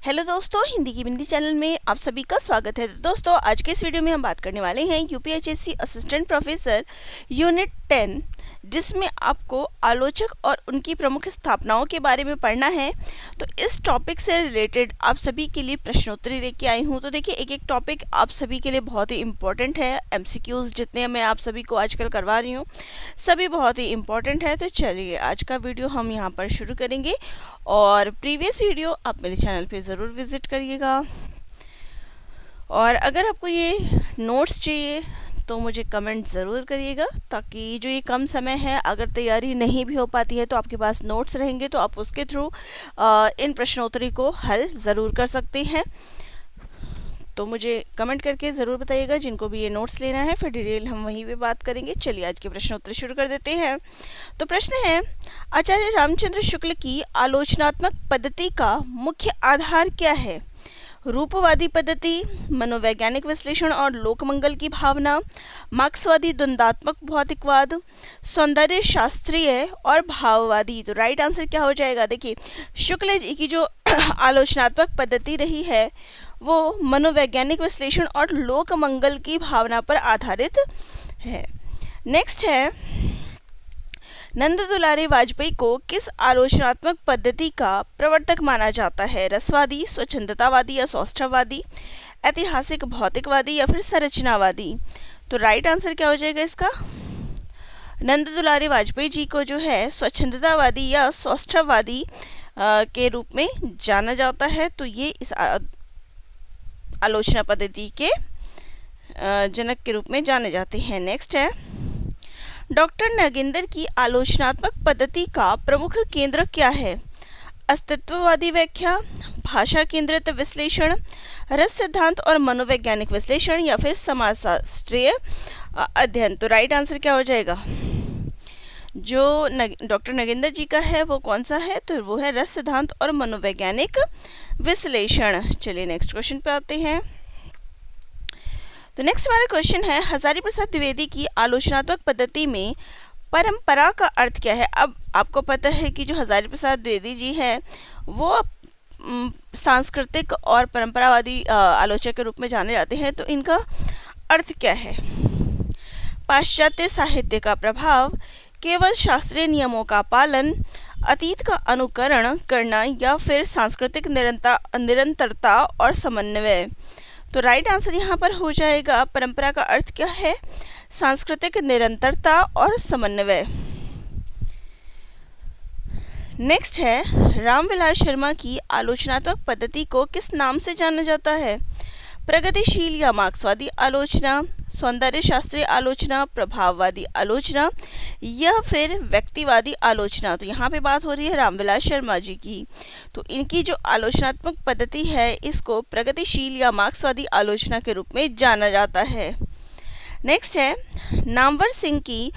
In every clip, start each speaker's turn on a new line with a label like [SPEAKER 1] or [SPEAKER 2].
[SPEAKER 1] Hello दोस्तों, हिंदी की बिंदी channel में आप सभी का स्वागत है। दोस्तों, आज के इस वीडियो में हम बात करने वाले हैं यूपीएचएससी असिस्टेंट प्रोफेसर यूनिट 10, जिसमें आपको आलोचक और उनकी प्रमुख स्थापनाओं के बारे में पढ़ना है। तो इस टॉपिक से रिलेटेड आप सभी के लिए प्रश्नोत्तरी लेके आई हूँ। तो देखिए, एक एक टॉपिक आप सभी के लिए बहुत ही इम्पोर्टेंट है। एमसीक्यूज़ जितने मैं आप सभी को आजकल करवा रही हूँ सभी बहुत ही इम्पोर्टेंट है। तो चलिए, आज का वीडियो हम यहाँ पर शुरू करेंगे और प्रीवियस वीडियो आप मेरे चैनल पे ज़रूर विज़िट करिएगा। और अगर आपको ये नोट्स चाहिए तो मुझे कमेंट ज़रूर करिएगा, ताकि जो ये कम समय है, अगर तैयारी नहीं भी हो पाती है तो आपके पास नोट्स रहेंगे तो आप उसके थ्रू इन प्रश्नोत्तरी को हल ज़रूर कर सकते हैं। तो मुझे कमेंट करके ज़रूर बताइएगा जिनको भी ये नोट्स लेना है, फिर डिटेल हम वहीं पे बात करेंगे। चलिए, आज के प्रश्नोत्तरी शुरू कर देते हैं। तो प्रश्न है, आचार्य रामचंद्र शुक्ल की आलोचनात्मक पद्धति का मुख्य आधार क्या है? रूपवादी पद्धति, मनोवैज्ञानिक विश्लेषण और लोकमंगल की भावना, मार्क्सवादी द्वंद्वात्मक भौतिकवाद, सौंदर्य शास्त्रीय और भाववादी। तो राइट आंसर क्या हो जाएगा? देखिए, शुक्ल जी की जो आलोचनात्मक पद्धति रही है वो मनोवैज्ञानिक विश्लेषण और लोकमंगल की भावना पर आधारित है। नेक्स्ट है, नंद दुलारे वाजपेयी को किस आलोचनात्मक पद्धति का प्रवर्तक माना जाता है? रसवादी, स्वच्छंदतावादी या सौष्ठववादी, ऐतिहासिक भौतिकवादी या फिर संरचनावादी? तो राइट आंसर क्या हो जाएगा इसका? नंद दुलारे वाजपेयी जी को जो है स्वच्छंदतावादी या सौष्ठववादी के रूप में जाना जाता है। तो ये इस आलोचना पद्धति के जनक के रूप में जाने जाते हैं। नेक्स्ट है, डॉक्टर नगेंद्र की आलोचनात्मक पद्धति का प्रमुख केंद्र क्या है? अस्तित्ववादी व्याख्या, भाषा केंद्रित विश्लेषण, रस सिद्धांत और मनोवैज्ञानिक विश्लेषण या फिर समाजशास्त्रीय अध्ययन? तो राइट आंसर क्या हो जाएगा? जो डॉक्टर नगेंद्र जी का है वो कौन सा है? तो वो है रस सिद्धांत और मनोवैज्ञानिक विश्लेषण। चलिए, नेक्स्ट क्वेश्चन पे आते हैं। तो नेक्स्ट हमारा क्वेश्चन है, हजारी प्रसाद द्विवेदी की आलोचनात्मक पद्धति में परंपरा का अर्थ क्या है? अब आपको पता है कि जो हजारी प्रसाद द्विवेदी जी हैं वो सांस्कृतिक और परंपरावादी आलोचक के रूप में जाने जाते हैं। तो इनका अर्थ क्या है? पाश्चात्य साहित्य का प्रभाव, केवल शास्त्रीय नियमों का पालन, अतीत का अनुकरण करना या फिर सांस्कृतिक निरंतरता और समन्वय? तो राइट आंसर यहाँ पर हो जाएगा, परंपरा का अर्थ क्या है? सांस्कृतिक निरंतरता और समन्वय। नेक्स्ट है, रामविलास शर्मा की आलोचनात्मक पद्धति को किस नाम से जाना जाता है? प्रगतिशील या मार्क्सवादी आलोचना, सौंदर्य शास्त्रीय आलोचना, प्रभाववादी आलोचना या फिर व्यक्तिवादी आलोचना? तो यहाँ पे बात हो रही है रामविलास शर्मा जी की। तो इनकी जो आलोचनात्मक पद्धति है इसको प्रगतिशील या मार्क्सवादी आलोचना के रूप में जाना जाता है। नेक्स्ट है, नामवर सिंह की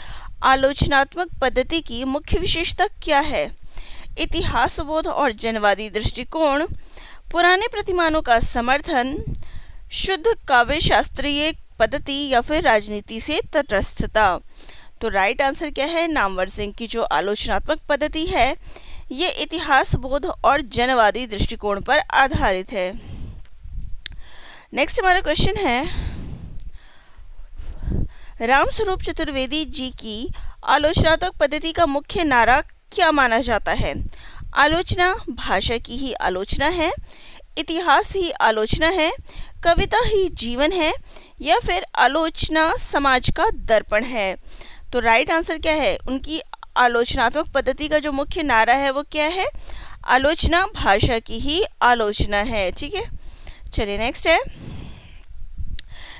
[SPEAKER 1] आलोचनात्मक पद्धति की मुख्य विशेषता क्या है? इतिहासबोध और जनवादी दृष्टिकोण, पुराने प्रतिमानों का समर्थन, शुद्ध काव्य शास्त्रीय पद्धति या फिर राजनीति से तटस्थता? तो राइट आंसर क्या है? नामवर सिंह की जो आलोचनात्मक पद्धति है ये इतिहास बोध और जनवादी दृष्टिकोण पर आधारित है। नेक्स्ट हमारा क्वेश्चन है, रामस्वरूप चतुर्वेदी जी की आलोचनात्मक पद्धति का मुख्य नारा क्या माना जाता है? आलोचना भाषा की ही आलोचना है, इतिहास ही आलोचना है, कविता ही जीवन है या फिर आलोचना समाज का दर्पण है? तो राइट आंसर क्या है? उनकी आलोचनात्मक पद्धति का जो मुख्य नारा है वो क्या है? आलोचना भाषा की ही आलोचना है। ठीक है, चलिए नेक्स्ट है,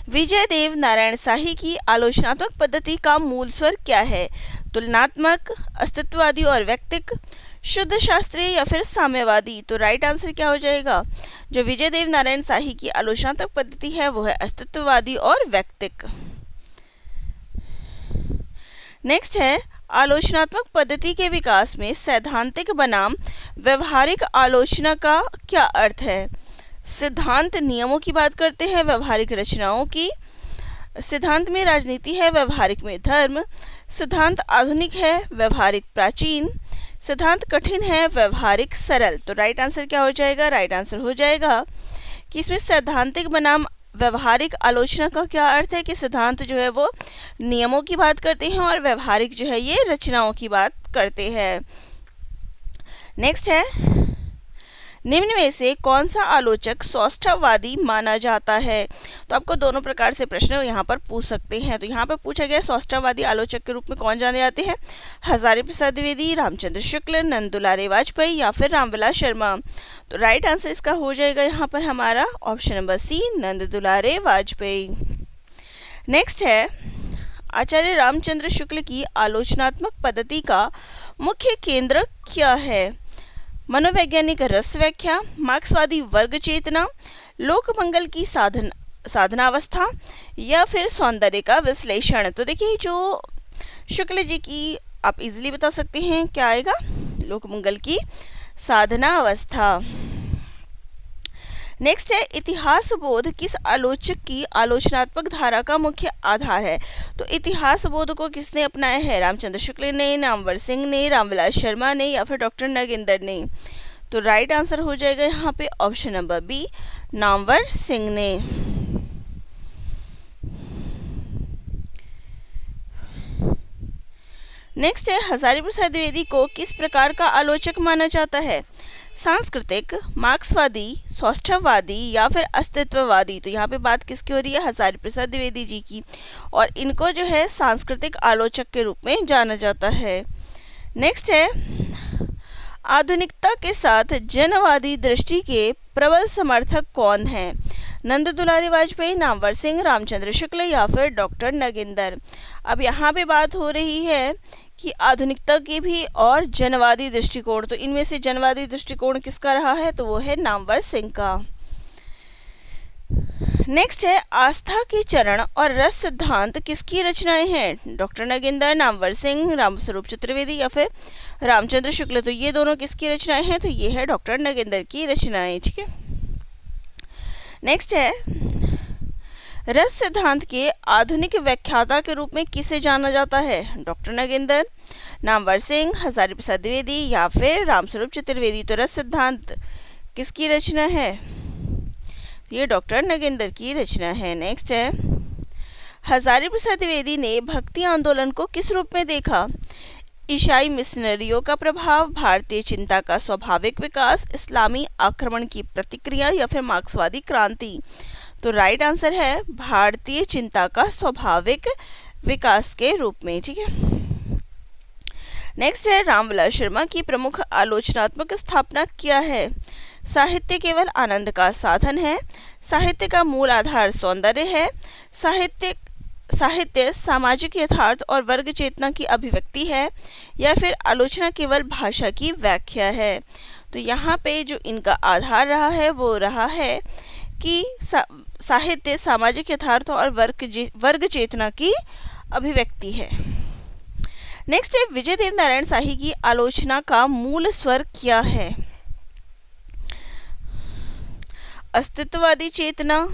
[SPEAKER 1] विजय देव नारायण शाही की आलोचनात्मक पद्धति का मूल स्वर क्या है? तुलनात्मक, अस्तित्ववादी और व्यक्तिक, शुद्ध शास्त्रीय या फिर साम्यवादी? तो राइट आंसर क्या हो जाएगा? जो विजय देव नारायण शाही की आलोचनात्मक पद्धति है वो है अस्तित्ववादी और व्यक्तिक। नेक्स्ट है, आलोचनात्मक पद्धति के विकास में सैद्धांतिक बनाम व्यवहारिक आलोचना का क्या अर्थ है? सिद्धांत नियमों की बात करते हैं, व्यवहारिक रचनाओं की। सिद्धांत में राजनीति है, व्यवहारिक में धर्म। सिद्धांत आधुनिक है, व्यवहारिक प्राचीन। सिद्धांत कठिन है, व्यवहारिक सरल। तो राइट आंसर क्या हो जाएगा? राइट आंसर हो जाएगा कि इसमें सैद्धांतिक बनाम व्यवहारिक आलोचना का क्या अर्थ है कि सिद्धांत जो है वो नियमों की बात करते हैं और व्यवहारिक जो है ये रचनाओं की बात करते हैं। नेक्स्ट है, निम्न में से कौन सा आलोचक सौष्ठववादी माना जाता है? तो आपको दोनों प्रकार से प्रश्न यहाँ पर पूछ सकते हैं। तो यहाँ पर पूछा गया सौष्ठववादी आलोचक के रूप में कौन जाने जाते हैं? हजारी प्रसाद द्विवेदी, रामचंद्र शुक्ल, नंद दुलारे वाजपेयी या फिर रामविलास शर्मा। तो राइट आंसर इसका हो जाएगा यहाँ पर हमारा ऑप्शन नंबर सी, नंद दुलारे वाजपेयी। नेक्स्ट है, आचार्य रामचंद्र शुक्ल की आलोचनात्मक पद्धति का मुख्य केंद्र क्या है? मनोवैज्ञानिक रस व्याख्या, मार्क्सवादी वर्ग चेतना, लोक मंगल की साधनावस्था या फिर सौंदर्य का विश्लेषण। तो देखिए जो शुक्ल जी की आप इजीली बता सकते हैं क्या आएगा? लोक मंगल की साधना अवस्था। नेक्स्ट है, इतिहास बोध किस आलोचक की आलोचनात्मक धारा का मुख्य आधार है? तो इतिहास बोध को किसने अपनाया है? रामचंद्र शुक्ल ने, नामवर सिंह ने, रामविलास शर्मा ने या फिर डॉक्टर नगेंद्र ने। तो राइट आंसर हो जाएगा यहाँ पे option number B, Namvar Singh ने। नेक्स्ट है, हजारी प्रसाद द्विवेदी को किस प्रकार का आलोचक माना जाता है? सांस्कृतिक, मार्क्सवादी, सौष्ठववादी या फिर अस्तित्ववादी। तो यहाँ पे बात किसकी हो रही है? हजारी प्रसाद द्विवेदी जी की, और इनको जो है सांस्कृतिक आलोचक के रूप में जाना जाता है। नेक्स्ट है, आधुनिकता के साथ जनवादी दृष्टि के प्रबल समर्थक कौन हैं? नंद दुलारे वाजपेयी, नामवर सिंह, रामचंद्र शुक्ल या फिर डॉक्टर नगेंद्र। अब यहाँ पे बात हो रही है कि आधुनिकता की भी और जनवादी दृष्टिकोण। तो इनमें से जनवादी दृष्टिकोण किसका रहा है? तो वो है नामवर सिंह का। नेक्स्ट है, आस्था के चरण और रस सिद्धांत किसकी रचनाएं हैं? डॉक्टर नगेंद्र, नामवर सिंह, रामस्वरूप चतुर्वेदी या फिर रामचंद्र शुक्ल। तो ये दोनों किसकी रचनाएं हैं? तो ये है डॉक्टर नगेंद्र की रचनाएं। ठीक है। नेक्स्ट है, रस सिद्धांत के आधुनिक व्याख्याता के रूप में किसे जाना जाता है? डॉक्टर नगेंद्र, नामवर सिंह, हजारी प्रसाद द्विवेदी या फिर रामस्वरूप चतुर्वेदी। तो रस सिद्धांत किसकी रचना है? ये डॉक्टर नगेंद्र की रचना है। नेक्स्ट है, हजारी प्रसाद द्विवेदी ने भक्ति आंदोलन को किस रूप में देखा? ईसाई मिशनरियों का प्रभाव, भारतीय चिंता का स्वाभाविक विकास, इस्लामी आक्रमण की प्रतिक्रिया या फिर मार्क्सवादी क्रांति। तो राइट आंसर है भारतीय चिंता का स्वाभाविक विकास के रूप में। ठीक है। नेक्स्ट है, रामविलास शर्मा की प्रमुख आलोचनात्मक स्थापना क्या है? साहित्य केवल आनंद का साधन है, साहित्य का मूल आधार सौंदर्य है, साहित्य सामाजिक यथार्थ और वर्ग चेतना की अभिव्यक्ति है या फिर आलोचना केवल भाषा की व्याख्या है। तो यहाँ पे जो इनका आधार रहा है वो रहा है कि साहित्य सामाजिक यथार्थ और वर्ग चेतना की अभिव्यक्ति है। नेक्स्ट है, विजय देव नारायण शाही की आलोचना का मूल स्वर क्या है? अस्तित्ववादी चेतना,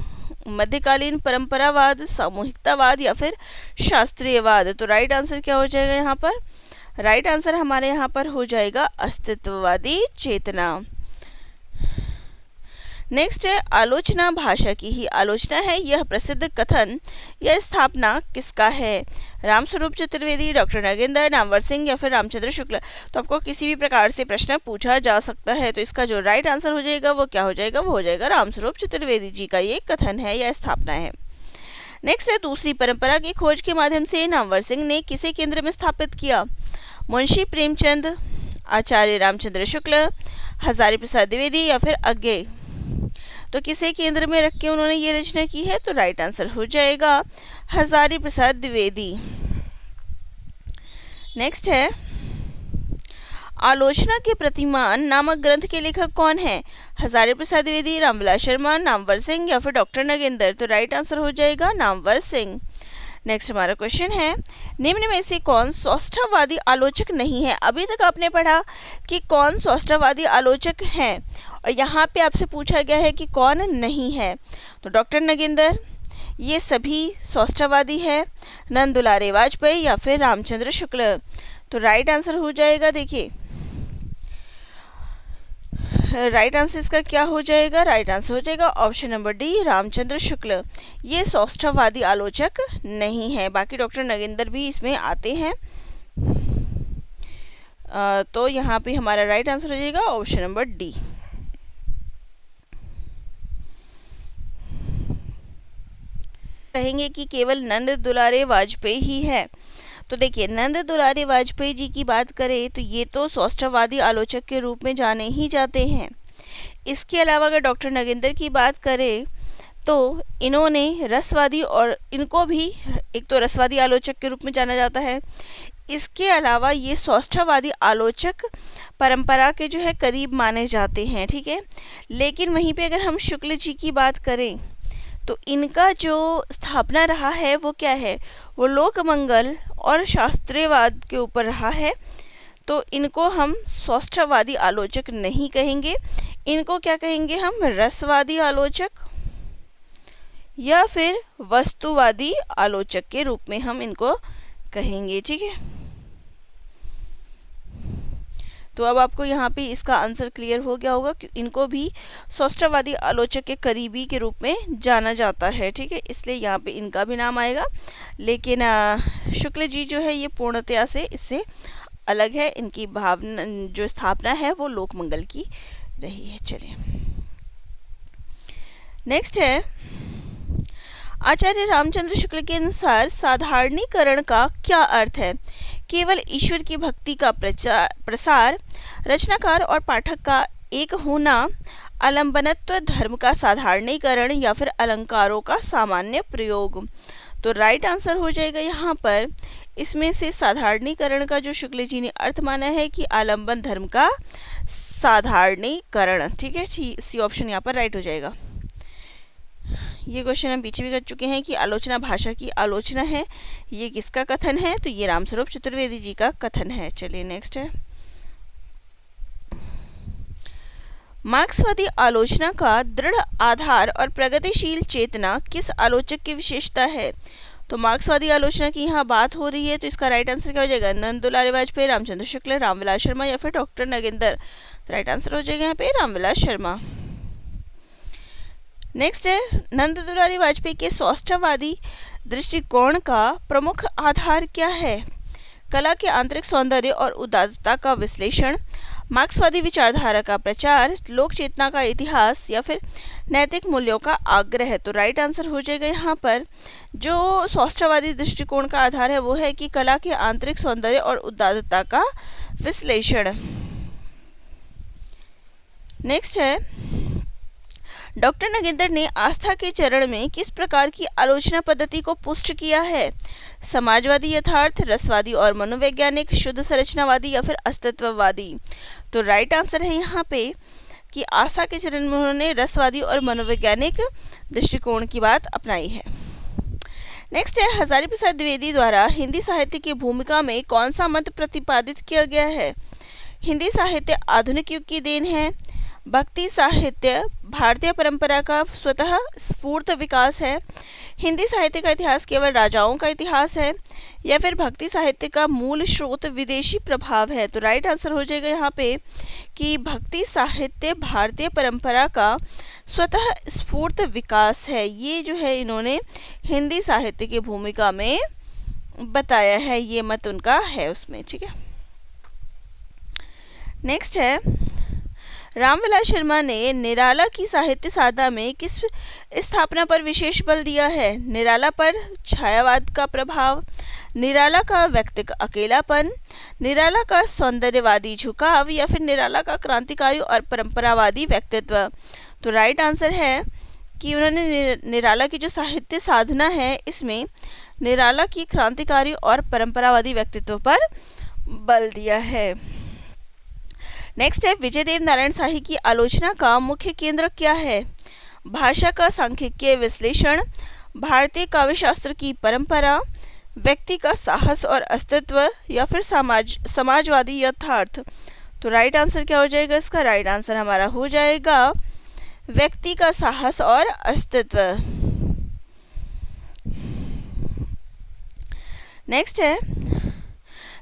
[SPEAKER 1] मध्यकालीन परंपरावाद, सामूहिकतावाद या फिर शास्त्रीयवाद। तो राइट आंसर क्या हो जाएगा यहाँ पर? राइट आंसर हमारे यहाँ पर हो जाएगा अस्तित्ववादी चेतना। नेक्स्ट है, आलोचना भाषा की ही आलोचना है, यह प्रसिद्ध कथन या स्थापना किसका है? रामस्वरूप चतुर्वेदी, डॉक्टर नगेंद्र, नामवर सिंह या फिर रामचंद्र शुक्ल। तो आपको किसी भी प्रकार से प्रश्न पूछा जा सकता है। तो इसका जो राइट आंसर हो जाएगा वो क्या हो जाएगा? वो हो जाएगा रामस्वरूप चतुर्वेदी जी का ये कथन है या स्थापना है। नेक्स्ट है, दूसरी परंपरा की खोज के माध्यम से नामवर सिंह ने किसे केंद्र में स्थापित किया? मुंशी प्रेमचंद, आचार्य रामचंद्र शुक्ल, हजारी प्रसाद द्विवेदी या फिर अज्ञे। तो किसे केंद्र में रख के उन्होंने ये रचना की है? तो राइट आंसर हो जाएगा हजारी प्रसाद द्विवेदी। नेक्स्ट है, आलोचना के प्रतिमान नामक ग्रंथ के लेखक कौन है? हजारी प्रसाद द्विवेदी, रामविलास शर्मा, नामवर सिंह या फिर डॉक्टर नगेंद्र। तो राइट आंसर हो जाएगा नामवर सिंह। नेक्स्ट हमारा क्वेश्चन है, निम्न में से कौन सौष्ठववादी आलोचक नहीं है? अभी तक आपने पढ़ा कि कौन सौष्ठववादी आलोचक हैं और यहाँ पे आपसे पूछा गया है कि कौन नहीं है। तो डॉक्टर नगेंद्र ये सभी सौष्ठववादी है, नंद दुलारे वाजपेयी या फिर रामचंद्र शुक्ल। तो राइट आंसर हो जाएगा देखिए राइट आंसर इसका क्या हो जाएगा? राइट आंसर हो जाएगा option number D, Ramchandra Shukla. ये सौष्ठववादी आलोचक नहीं है। बाकी डॉक्टर नगेंद्र भी इसमें आते हैं। तो यहाँ पे हमारा राइट आंसर हो जाएगा ऑप्शन नंबर डी। कहेंगे कि केवल नंद दुलारे वाजपेयी ही है। तो देखिए, नंद दुलारे वाजपेयी जी की बात करें तो ये तो सौष्ठववादी आलोचक के रूप में जाने ही जाते हैं। इसके अलावा अगर डॉक्टर नगेंद्र की बात करें तो इन्होंने रसवादी, और इनको भी एक तो रसवादी आलोचक के रूप में जाना जाता है। इसके अलावा ये सौष्ठववादी आलोचक परंपरा के जो है करीब माने जाते हैं, ठीक है। लेकिन वहीं पे अगर हम शुक्ल जी की बात करें तो इनका जो स्थापना रहा है वो क्या है? वो लोकमंगल और शास्त्रीयवाद के ऊपर रहा है। तो इनको हम सौष्ठववादी आलोचक नहीं कहेंगे। इनको क्या कहेंगे हम? रसवादी आलोचक या फिर वस्तुवादी आलोचक के रूप में हम इनको कहेंगे, ठीक है। तो अब आपको यहाँ पे इसका आंसर क्लियर हो गया होगा कि इनको भी सौष्ठववादी आलोचक के करीबी के रूप में जाना जाता है, ठीक है। इसलिए यहाँ पे इनका भी नाम आएगा। लेकिन शुक्ल जी जो है ये पूर्णतया से इससे अलग है। इनकी भावना जो स्थापना है वो लोकमंगल की रही है। चलिए नेक्स्ट है, आचार्य रामचंद्र शुक्ल के अनुसार साधारणीकरण का क्या अर्थ है? केवल ईश्वर की भक्ति का प्रसार, रचनाकार और पाठक का एक होना, आलंबनत्व, धर्म का साधारणीकरण या फिर अलंकारों का सामान्य प्रयोग। तो राइट आंसर हो जाएगा यहाँ पर इसमें से साधारणीकरण का जो शुक्ल जी ने अर्थ माना है कि आलंबन धर्म का साधारणीकरण, ठीक है। सी ऑप्शन यहाँ पर राइट हो जाएगा। ये क्वेश्चन हम पीछे भी कर चुके हैं कि आलोचना भाषा की आलोचना है। ये किसका कथन है? तो ये रामस्वरूप चतुर्वेदी जी का कथन है। चलिए नेक्स्ट है, मार्क्सवादी आलोचना का दृढ़ आधार और प्रगतिशील चेतना किस आलोचक की विशेषता है? तो मार्क्सवादी आलोचना की यहाँ बात हो रही है, तो इसका राइट आंसर क्या हो जाएगा? नंद दुलारे वाजपेयी, रामचंद्र शुक्ल, रामविलास शर्मा या फिर डॉक्टर नगेंद्र। राइट आंसर हो जाएगा यहाँ पे रामविलास शर्मा। नेक्स्ट है, नंद दुलारे वाजपेयी के सौष्ठववादी दृष्टिकोण का प्रमुख आधार क्या है? कला के आंतरिक सौंदर्य और उदारता का विश्लेषण, मार्क्सवादी विचारधारा का प्रचार, लोक चेतना का इतिहास या फिर नैतिक मूल्यों का आग्रह। तो राइट आंसर हो जाएगा यहाँ पर जो सौष्ठववादी दृष्टिकोण का आधार है वो है कि कला के आंतरिक सौंदर्य और उदारता का विश्लेषण। नेक्स्ट है, डॉक्टर नगेंद्र ने आस्था के चरण में किस प्रकार की आलोचना पद्धति को पुष्ट किया है? समाजवादी यथार्थ, रसवादी और मनोवैज्ञानिक, शुद्ध संरचनावादी या फिर अस्तित्ववादी। तो राइट आंसर है यहाँ पे कि आस्था के चरण में उन्होंने रसवादी और मनोवैज्ञानिक दृष्टिकोण की बात अपनाई है। नेक्स्ट है, हजारी प्रसाद द्विवेदी द्वारा हिंदी साहित्य की भूमिका में कौन सा मत प्रतिपादित किया गया है? हिंदी साहित्य आधुनिक युग की देन है, भक्ति साहित्य भारतीय परंपरा का स्वतः स्फूर्त विकास है, हिंदी साहित्य का इतिहास केवल राजाओं का इतिहास है, या फिर भक्ति साहित्य का मूल स्रोत विदेशी प्रभाव है। तो राइट आंसर हो जाएगा यहाँ पे कि भक्ति साहित्य भारतीय परंपरा का स्वतः स्फूर्त विकास है। ये जो है इन्होंने हिंदी साहित्य की भूमिका में बताया है, ये मत उनका है उसमें, ठीक है। नेक्स्ट है, रामविलास शर्मा ने निराला की साहित्य साधना में किस स्थापना पर विशेष बल दिया है? निराला पर छायावाद का प्रभाव, निराला का व्यक्तिगत अकेलापन, निराला का सौंदर्यवादी झुकाव या फिर निराला का क्रांतिकारी और परंपरावादी व्यक्तित्व। तो राइट आंसर है कि उन्होंने निराला की जो साहित्य साधना है इसमें निराला की क्रांतिकारी और परंपरावादी व्यक्तित्व पर बल दिया है। नेक्स्ट है, विजयदेव नारायण शाही की आलोचना का मुख्य केंद्र क्या है? भाषा का सांख्यिकीय विश्लेषण, भारतीय काव्यशास्त्र की परंपरा, व्यक्ति का साहस और अस्तित्व या फिर समाजवादी यथार्थ। तो राइट आंसर क्या हो जाएगा इसका? राइट आंसर हमारा हो जाएगा व्यक्ति का साहस और अस्तित्व। नेक्स्ट है,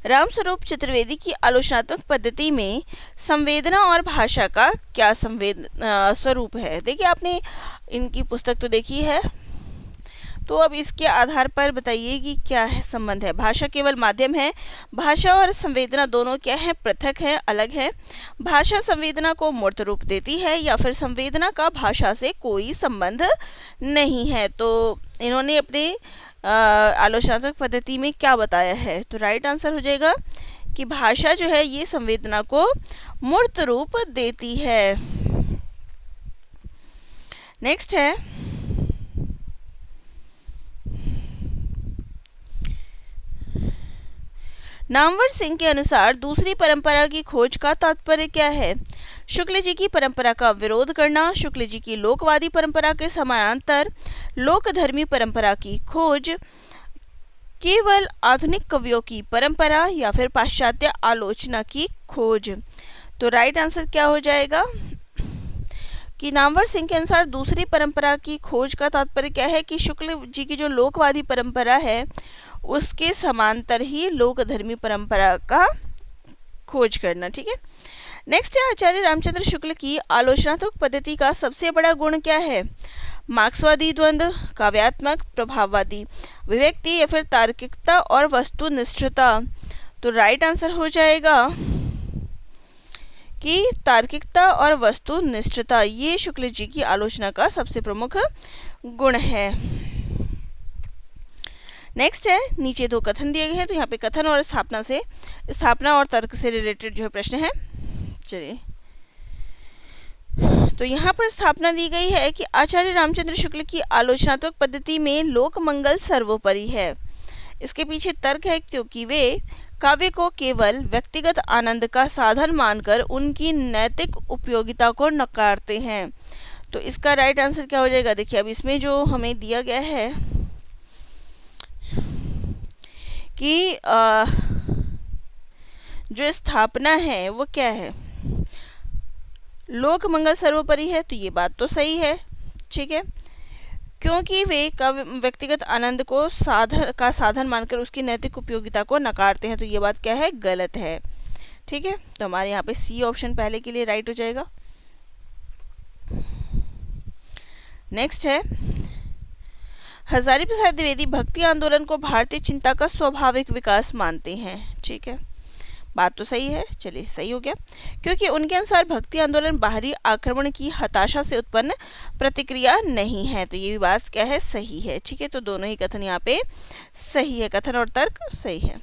[SPEAKER 1] रामस्वरूप चतुर्वेदी की आलोचनात्मक पद्धति में संवेदना और भाषा का क्या स्वरूप है। देखिए, आपने इनकी पुस्तक तो देखी है, तो अब इसके आधार पर बताइए कि क्या है संबंध है। भाषा केवल माध्यम है। भाषा और संवेदना दोनों क्या है, पृथक है, अलग है। भाषा संवेदना को मूर्त रूप देती है, या फिर संवेदना का भाषा से कोई संबंध नहीं है। तो इन्होंने अपने आलोचनात्मक पद्धति में क्या बताया है, तो राइट आंसर हो जाएगा कि भाषा जो है ये संवेदना को मूर्त रूप देती है। नेक्स्ट है, नामवर सिंह के अनुसार दूसरी परंपरा की खोज का तात्पर्य क्या है। शुक्ल जी की परंपरा का विरोध करना, शुक्ल जी की लोकवादी परंपरा के समानांतर लोकधर्मी परंपरा की खोज, केवल आधुनिक कवियों की परंपरा, या फिर पाश्चात्य आलोचना की खोज। तो राइट आंसर क्या हो जाएगा कि नामवर सिंह के अनुसार दूसरी परंपरा की खोज का तात्पर्य क्या है कि शुक्ल जी की जो लोकवादी परंपरा है उसके समांतर ही लोकधर्मी परंपरा का खोज करना। ठीक है। नेक्स्ट है, आचार्य रामचंद्र शुक्ल की आलोचनात्मक पद्धति का सबसे बड़ा गुण क्या है। मार्क्सवादी द्वंद्व, काव्यात्मक, प्रभाववादी अभिव्यक्ति, या फिर तार्किकता और वस्तुनिष्ठता। तो राइट आंसर हो जाएगा कि तार्किकता और वस्तुनिष्ठता ये शुक्ल जी की आलोचना का सबसे प्रमुख गुण है। नेक्स्ट है, नीचे दो कथन दिए गए हैं, तो यहाँ पे कथन और स्थापना और तर्क से रिलेटेड जो है प्रश्न है। चलिए, तो यहाँ पर स्थापना दी गई है कि आचार्य रामचंद्र शुक्ल की आलोचनात्मक पद्धति में लोक मंगल सर्वोपरि है। इसके पीछे तर्क है क्योंकि वे काव्य को केवल व्यक्तिगत आनंद का साधन मानकर उनकी नैतिक उपयोगिता को नकारते हैं। तो इसका राइट आंसर क्या हो जाएगा। देखिए, अब इसमें जो हमें दिया गया है कि जो स्थापना है वो क्या है, लोक मंगल सर्वोपरि है, तो ये बात तो सही है। ठीक है, क्योंकि वे व्यक्तिगत आनंद को साधन मानकर उसकी नैतिक उपयोगिता को नकारते हैं, तो ये बात क्या है, गलत है। ठीक है, तो हमारे यहाँ पे सी ऑप्शन पहले के लिए राइट हो जाएगा। नेक्स्ट है, हजारी प्रसाद द्विवेदी भक्ति आंदोलन को भारतीय चिंता का स्वाभाविक विकास मानते हैं। ठीक है, बात तो सही है। चलिए, सही हो गया, क्योंकि उनके अनुसार भक्ति आंदोलन बाहरी आक्रमण की हताशा से उत्पन्न प्रतिक्रिया नहीं है। तो ये भी बात क्या है, सही है। ठीक है, तो दोनों ही कथन यहाँ पे सही है, कथन और तर्क सही है।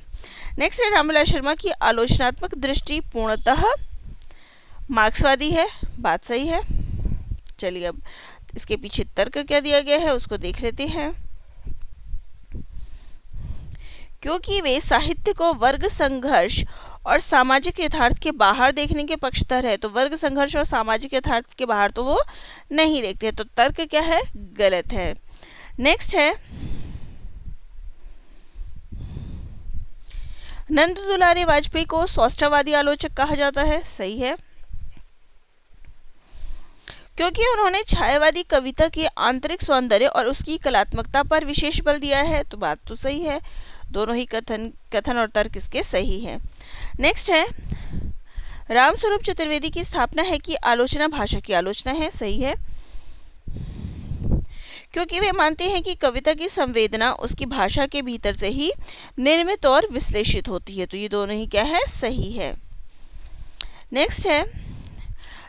[SPEAKER 1] नेक्स्ट है, रामविलास शर्मा की आलोचनात्मक दृष्टि पूर्णतः मार्क्सवादी है। बात सही है। चलिए, अब इसके पीछे तर्क क्या दिया गया है उसको देख लेते हैं। क्योंकि वे साहित्य को वर्ग संघर्ष और सामाजिक यथार्थ के बाहर देखने के पक्षधर है, तो वर्ग संघर्ष और सामाजिक यथार्थ के बाहर तो वो नहीं देखते, तो तर्क क्या है, गलत है। नेक्स्ट है, नंद दुलारे वाजपेयी को सौष्ठववादी आलोचक कहा जाता है। सही है, क्योंकि उन्होंने छायावादी कविता के आंतरिक सौंदर्य और उसकी कलात्मकता पर विशेष बल दिया है। तो बात तो सही है, दोनों ही कथन और तर्क इसके सही है। नेक्स्ट है, रामस्वरूप चतुर्वेदी की स्थापना है कि आलोचना भाषा की आलोचना है। सही है, क्योंकि वे मानते हैं कि कविता की संवेदना उसकी भाषा के भीतर से ही निर्मित और विश्लेषित होती है। तो ये दोनों ही क्या है, सही है। नेक्स्ट है,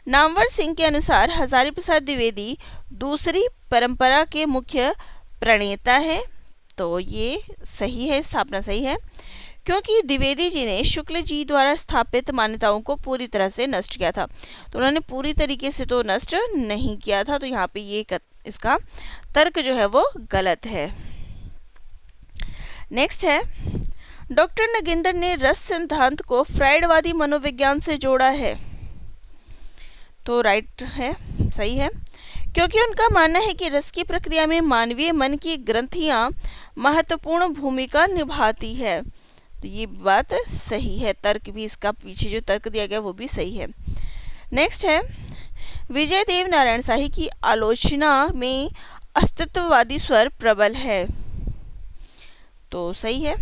[SPEAKER 1] नामवर सिंह के अनुसार हजारी प्रसाद द्विवेदी दूसरी परंपरा के मुख्य प्रणेता है। तो ये सही है, स्थापना सही है, क्योंकि द्विवेदी जी ने शुक्ल जी द्वारा स्थापित मान्यताओं को पूरी तरह से नष्ट किया था। तो उन्होंने पूरी तरीके से तो नष्ट नहीं किया था, तो यहाँ पे ये इसका तर्क जो है वो गलत है। नेक्स्ट है, डॉक्टर नगेंद्र ने रस सिद्धांत को फ्राइडवादी मनोविज्ञान से जोड़ा है। तो राइट है, सही है, क्योंकि उनका मानना है कि रस की प्रक्रिया में मानवीय मन की ग्रंथियां महत्वपूर्ण भूमिका निभाती है। तो ये बात सही है, तर्क भी इसका पीछे जो तर्क दिया गया वो भी सही है। नेक्स्ट है, विजय देव नारायण शाही की आलोचना में अस्तित्ववादी स्वर प्रबल है। तो सही है,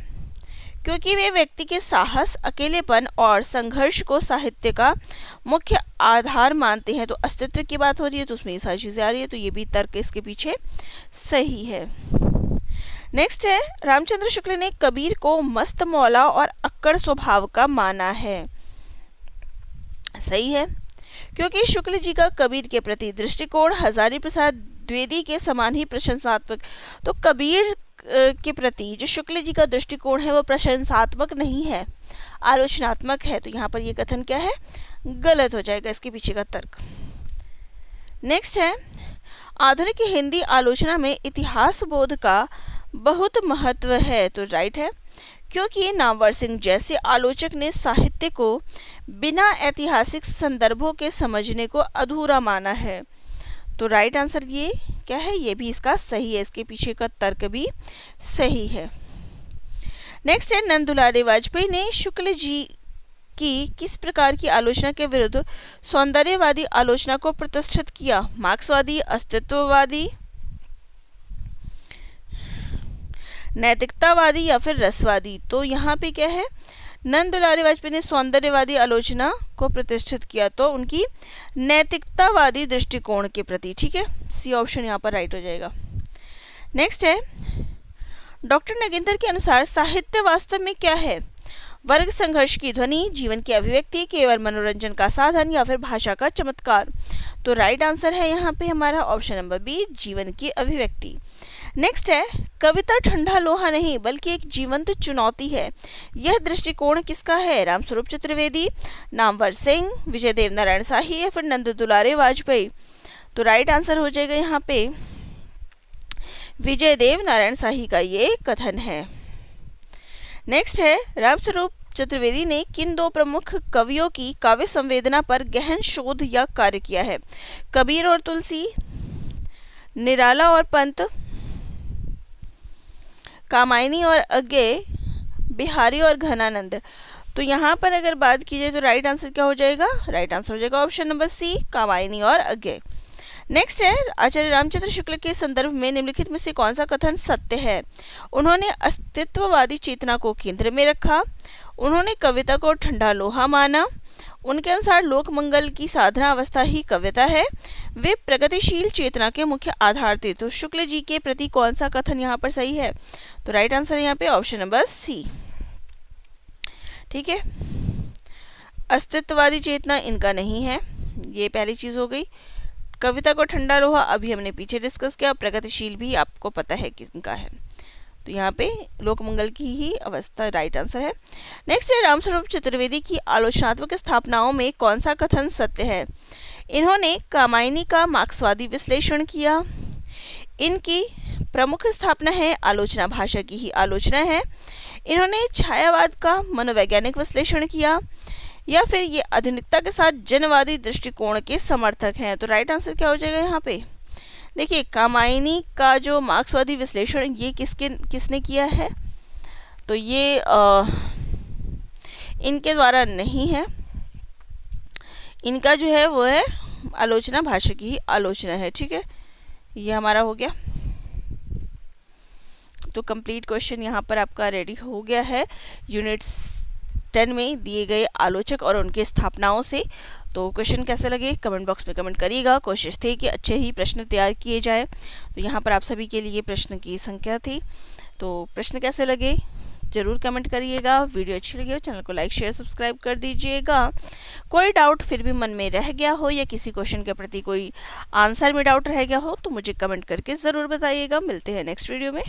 [SPEAKER 1] क्योंकि वे व्यक्ति के साहस, अकेलेपन और संघर्ष को साहित्य का मुख्य आधार मानते हैं। तो अस्तित्व की बात हो रही है तो उसमें ये सारी चीज़ें आ रही है, तो ये भी तर्क इसके पीछे सही है। नेक्स्ट है, रामचंद्र शुक्ल ने कबीर को मस्त मौला और अक्कड़ स्वभाव का माना है। सही है, क्योंकि शुक्ल जी का कबीर के प्रति दृष्टिकोण हजारी प्रसाद द्विवेदी के समान ही प्रशंसात्मक। तो कबीर के प्रति जो शुक्ल जी का दृष्टिकोण है वो प्रशंसात्मक नहीं है, आलोचनात्मक है। तो यहाँ पर ये कथन क्या है, गलत हो जाएगा इसके पीछे का तर्क। नेक्स्ट है, आधुनिक हिंदी आलोचना में इतिहास बोध का बहुत महत्व है। तो राइट है, क्योंकि नामवर सिंह जैसे आलोचक ने साहित्य को बिना ऐतिहासिक संदर्भों के समझने को अधूरा माना है। तो राइट आंसर ये क्या है, ये भी इसका सही है, इसके पीछे का तर्क भी सही है। नेक्स्ट है, नंद दुलारे वाजपेयी ने शुक्ल जी की किस प्रकार की आलोचना के विरुद्ध सौंदर्यवादी आलोचना को प्रतिष्ठित किया? मार्क्सवादी, अस्तित्ववादी, नैतिकतावादी या फिर रसवादी? तो यहाँ पे क्या है, नंद दुलारे वाजपेयी ने सौंदर्यवादी आलोचना को प्रतिष्ठित किया, तो उनकी नैतिकतावादी दृष्टिकोण के प्रति। ठीक है, सी ऑप्शन यहाँ पर राइट हो जाएगा। नेक्स्ट है, डॉक्टर नगेंद्र के अनुसार साहित्य वास्तव में क्या है? वर्ग संघर्ष की ध्वनि, जीवन की अभिव्यक्ति, केवल मनोरंजन का साधन या फिर भाषा का चमत्कार? तो राइट आंसर है यहाँ पे हमारा ऑप्शन नंबर बी, जीवन की अभिव्यक्ति। नेक्स्ट है, कविता ठंडा लोहा नहीं बल्कि एक जीवंत चुनौती है, यह दृष्टिकोण किसका है? रामस्वरूप चतुर्वेदी, नामवर सिंह, विजय देव नारायण शाही या फिर नंद दुलारे वाजपेयी? तो राइट आंसर हो जाएगा यहाँ पे विजय देव नारायण शाही का ये कथन है। नेक्स्ट है, रामस्वरूप चतुर्वेदी ने किन दो प्रमुख कवियों की काव्य संवेदना पर गहन शोध या कार्य किया है? कबीर और तुलसी, निराला और पंत, कामायनी और अज्ञेय, बिहारी और घनानंद? तो यहाँ पर अगर बात की जाए तो राइट आंसर क्या हो जाएगा? राइट आंसर हो जाएगा ऑप्शन नंबर सी, कामायनी और अज्ञेय। नेक्स्ट है, आचार्य रामचंद्र शुक्ल के संदर्भ में निम्नलिखित में से कौन सा कथन सत्य है? उन्होंने अस्तित्ववादी चेतना को केंद्र में रखा, उन्होंने कविता को ठंडा लोहा माना, उनके अनुसार लोक मंगल की साधना अवस्था ही कविता है, वे प्रगतिशील चेतना के मुख्य आधार थे। तो शुक्ल जी के प्रति कौन सा कथन यहाँ पर सही है? तो राइट आंसर यहाँ पे ऑप्शन नंबर सी। ठीक है, अस्तित्ववादी चेतना इनका नहीं है, ये पहली चीज हो गई। कविता को ठंडा लोहा अभी हमने पीछे डिस्कस किया, प्रगतिशील भी आपको पता है किसका है, तो यहाँ पे लोकमंगल की ही अवस्था राइट आंसर है। नेक्स्ट है, रामस्वरूप चतुर्वेदी की आलोचनात्मक स्थापनाओं में कौन सा कथन सत्य है? इन्होंने कामायनी का मार्क्सवादी विश्लेषण किया, इनकी प्रमुख स्थापना है आलोचना भाषा की ही आलोचना है, इन्होंने छायावाद का मनोवैज्ञानिक विश्लेषण किया, या फिर ये आधुनिकता के साथ जनवादी दृष्टिकोण के समर्थक हैं? तो राइट आंसर क्या हो जाएगा यहाँ पे? देखिए, कामायनी का जो मार्क्सवादी विश्लेषण ये किसने किया है? तो ये इनके द्वारा नहीं है, इनका जो है वो है आलोचना भाषा की ही आलोचना है। ठीक है, ये हमारा हो गया। तो कंप्लीट क्वेश्चन यहाँ पर आपका रेडी हो गया है यूनिट 10 में दिए गए आलोचक और उनके स्थापनाओं से। तो क्वेश्चन कैसे लगे कमेंट बॉक्स में कमेंट करिएगा। कोशिश थी कि अच्छे ही प्रश्न तैयार किए जाए। तो यहाँ पर आप सभी के लिए प्रश्न की संख्या थी, तो प्रश्न कैसे लगे ज़रूर कमेंट करिएगा। वीडियो अच्छी लगी हो चैनल को लाइक शेयर सब्सक्राइब कर दीजिएगा। कोई डाउट फिर भी मन में रह गया हो या किसी क्वेश्चन के प्रति कोई आंसर में डाउट रह गया हो तो मुझे कमेंट करके ज़रूर बताइएगा। मिलते हैं नेक्स्ट वीडियो में।